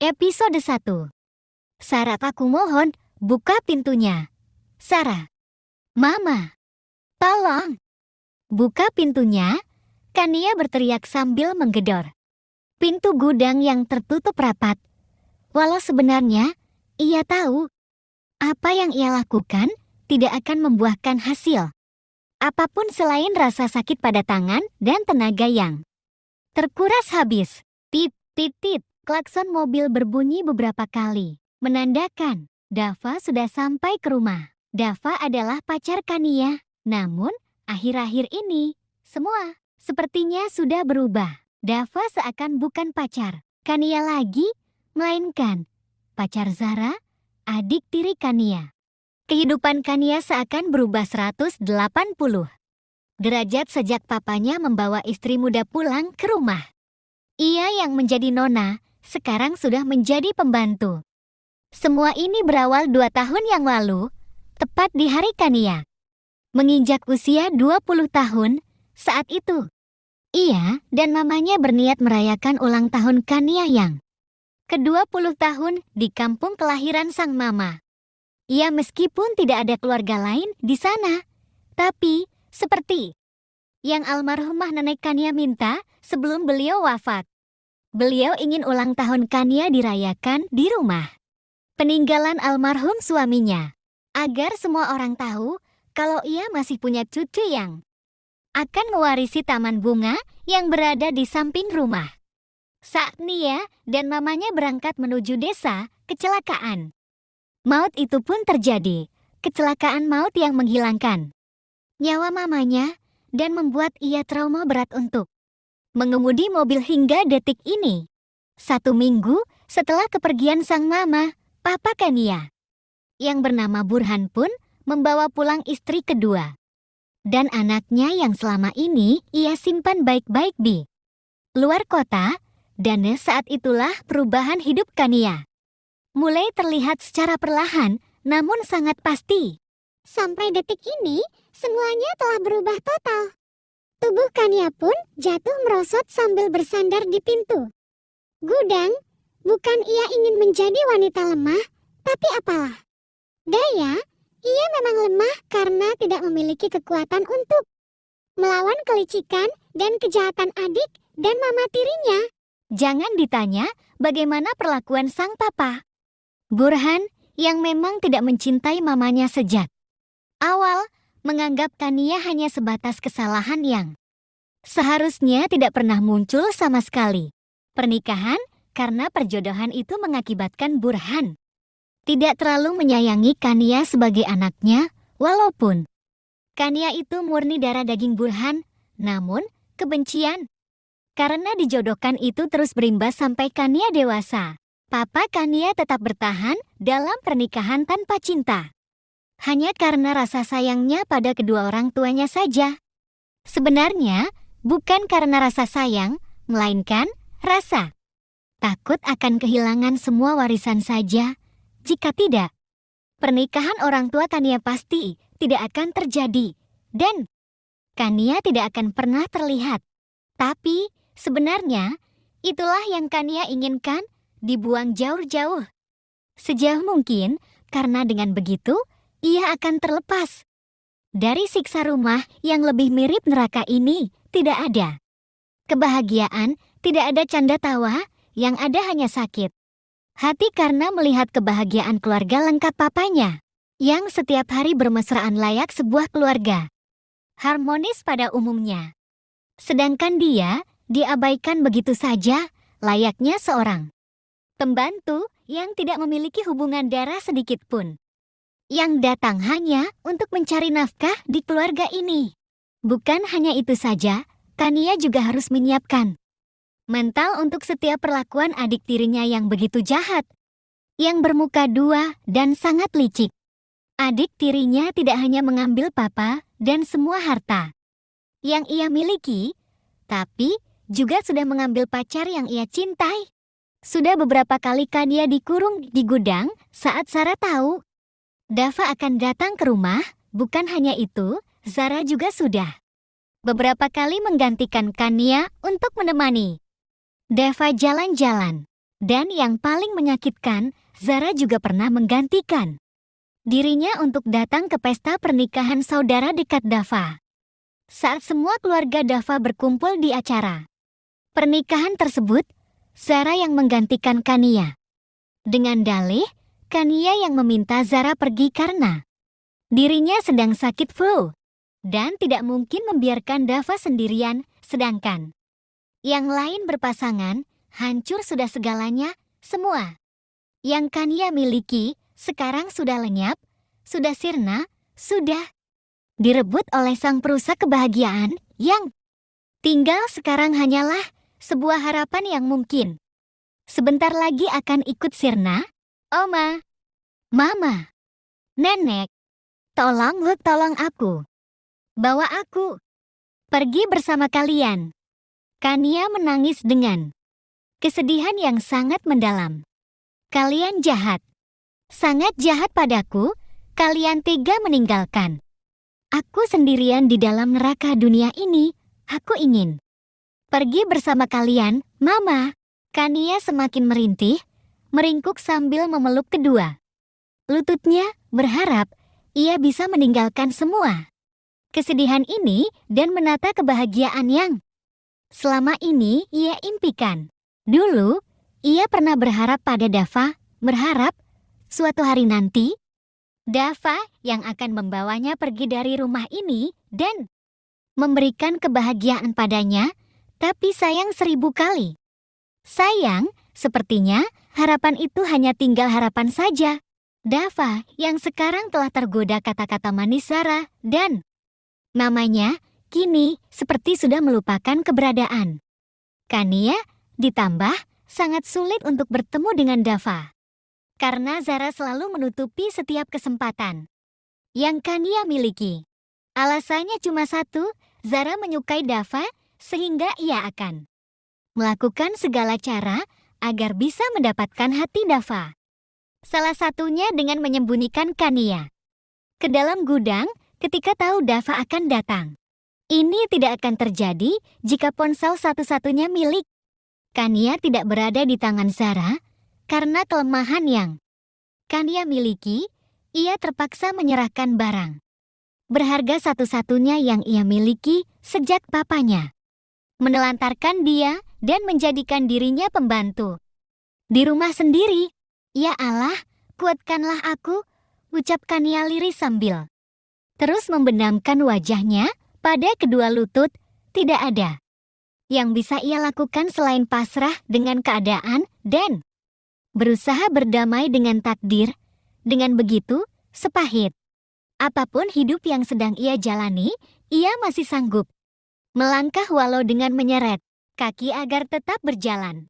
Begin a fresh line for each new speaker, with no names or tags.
Episode 1. Sarah, aku mohon, buka pintunya. Sarah. Mama. Tolong. Buka pintunya. Kania berteriak sambil menggedor pintu gudang yang tertutup rapat. Walau sebenarnya, ia tahu apa yang ia lakukan tidak akan membuahkan hasil apapun selain rasa sakit pada tangan dan tenaga yang terkuras habis. Tit, tit, tit. Klakson mobil berbunyi beberapa kali, menandakan Dava sudah sampai ke rumah. Dava adalah pacar Kania, namun akhir-akhir ini, semua sepertinya sudah berubah. Dava seakan bukan pacar Kania lagi, melainkan pacar Zara, adik tiri Kania. Kehidupan Kania seakan berubah 180 derajat sejak papanya membawa istri muda pulang ke rumah. Ia yang menjadi nona, sekarang sudah menjadi pembantu. Semua ini berawal 2 tahun yang lalu, tepat di hari Kania menginjak usia 20 tahun. Saat itu, ia dan mamanya berniat merayakan ulang tahun Kania yang ke-20 tahun di kampung kelahiran sang mama. Ia meskipun tidak ada keluarga lain di sana, tapi seperti yang almarhumah nenek Kania minta sebelum beliau wafat, beliau ingin ulang tahun Kania dirayakan di rumah peninggalan almarhum suaminya, agar semua orang tahu kalau ia masih punya cucu yang akan mewarisi taman bunga yang berada di samping rumah. Saat Nia dan mamanya berangkat menuju desa, kecelakaan maut itu pun terjadi. Kecelakaan maut yang menghilangkan nyawa mamanya dan membuat ia trauma berat untuk mengemudi mobil hingga detik ini. 1 minggu setelah kepergian sang mama, Papa Kania, yang bernama Burhan pun membawa pulang istri kedua dan anaknya yang selama ini ia simpan baik-baik di luar kota. Dan saat itulah perubahan hidup Kania mulai terlihat secara perlahan, namun sangat pasti. Sampai detik ini, semuanya telah berubah total. Tubuh Kania pun jatuh merosot sambil bersandar di pintu gudang. Bukan ia ingin menjadi wanita lemah, tapi apalah daya, ia memang lemah karena tidak memiliki kekuatan untuk melawan kelicikan dan kejahatan adik dan mama tirinya. Jangan ditanya bagaimana perlakuan sang papa Burhan yang memang tidak mencintai mamanya sejak awal, menganggap Kania hanya sebatas kesalahan yang seharusnya tidak pernah muncul sama sekali. Pernikahan karena perjodohan itu mengakibatkan Burhan tidak terlalu menyayangi Kania sebagai anaknya, walaupun Kania itu murni darah daging Burhan, namun kebencian karena dijodohkan itu terus berimbas sampai Kania dewasa. Papa Kania tetap bertahan dalam pernikahan tanpa cinta, hanya karena rasa sayangnya pada kedua orang tuanya saja. Sebenarnya, bukan karena rasa sayang, melainkan rasa takut akan kehilangan semua warisan saja. Jika tidak, pernikahan orang tua Kania pasti tidak akan terjadi, dan Kania tidak akan pernah terlihat. Tapi, sebenarnya, itulah yang Kania inginkan, dibuang jauh-jauh sejauh mungkin, karena dengan begitu, ia akan terlepas dari siksa rumah yang lebih mirip neraka ini. Tidak ada kebahagiaan, tidak ada canda tawa, yang ada hanya sakit hati karena melihat kebahagiaan keluarga lengkap papanya, yang setiap hari bermesraan layak sebuah keluarga harmonis pada umumnya. Sedangkan dia diabaikan begitu saja, layaknya seorang pembantu yang tidak memiliki hubungan darah sedikit pun, yang datang hanya untuk mencari nafkah di keluarga ini. Bukan hanya itu saja, Kania juga harus menyiapkan mental untuk setiap perlakuan adik tirinya yang begitu jahat, yang bermuka dua dan sangat licik. Adik tirinya tidak hanya mengambil papa dan semua harta yang ia miliki, tapi juga sudah mengambil pacar yang ia cintai. Sudah beberapa kali Kania dikurung di gudang saat Sarah tahu Dava akan datang ke rumah. Bukan hanya itu, Zara juga sudah beberapa kali menggantikan Kania untuk menemani Dava jalan-jalan. Dan yang paling menyakitkan, Zara juga pernah menggantikan dirinya untuk datang ke pesta pernikahan saudara dekat Dava. Saat semua keluarga Dava berkumpul di acara pernikahan tersebut, Zara yang menggantikan Kania. Dengan dalih, Kania yang meminta Zara pergi karena dirinya sedang sakit flu dan tidak mungkin membiarkan Dava sendirian, sedangkan yang lain berpasangan, hancur sudah segalanya, semua yang Kania miliki sekarang sudah lenyap, sudah sirna, sudah direbut oleh sang perusak kebahagiaan yang tinggal sekarang hanyalah sebuah harapan yang mungkin sebentar lagi akan ikut sirna. Oma, Mama, Nenek, tolong aku. Bawa aku pergi bersama kalian. Kania menangis dengan kesedihan yang sangat mendalam. Kalian jahat. Sangat jahat padaku. Kalian tega meninggalkan aku sendirian di dalam neraka dunia ini. Aku ingin pergi bersama kalian, Mama. Kania semakin merintih, meringkuk sambil memeluk kedua lututnya, berharap ia bisa meninggalkan semua kesedihan ini dan menata kebahagiaan yang selama ini ia impikan. Dulu, ia pernah berharap pada Dava, berharap suatu hari nanti Dava yang akan membawanya pergi dari rumah ini dan memberikan kebahagiaan padanya, tapi sayang 1000 kali. Sayang, sepertinya harapan itu hanya tinggal harapan saja. Dava yang sekarang telah tergoda kata-kata manis Zara dan namanya kini seperti sudah melupakan keberadaan Kania, ditambah sangat sulit untuk bertemu dengan Dava. Karena Zara selalu menutupi setiap kesempatan yang Kania miliki. Alasannya cuma satu, Zara menyukai Dava sehingga ia akan melakukan segala cara agar bisa mendapatkan hati Dava. Salah satunya dengan menyembunyikan Kania ke dalam gudang ketika tahu Dava akan datang. Ini tidak akan terjadi jika ponsel satu-satunya milik Kania tidak berada di tangan Zara. Karena kelemahan yang Kania miliki, ia terpaksa menyerahkan barang berharga satu-satunya yang ia miliki sejak papanya menelantarkan dia dan menjadikan dirinya pembantu di rumah sendiri. Ya Allah, kuatkanlah aku, ucap Kania lirih sambil terus membenamkan wajahnya pada kedua lutut. Tidak ada yang bisa ia lakukan selain pasrah dengan keadaan dan berusaha berdamai dengan takdir. Dengan begitu, sepahit apapun hidup yang sedang ia jalani, ia masih sanggup melangkah walau dengan menyeret kaki agar tetap berjalan.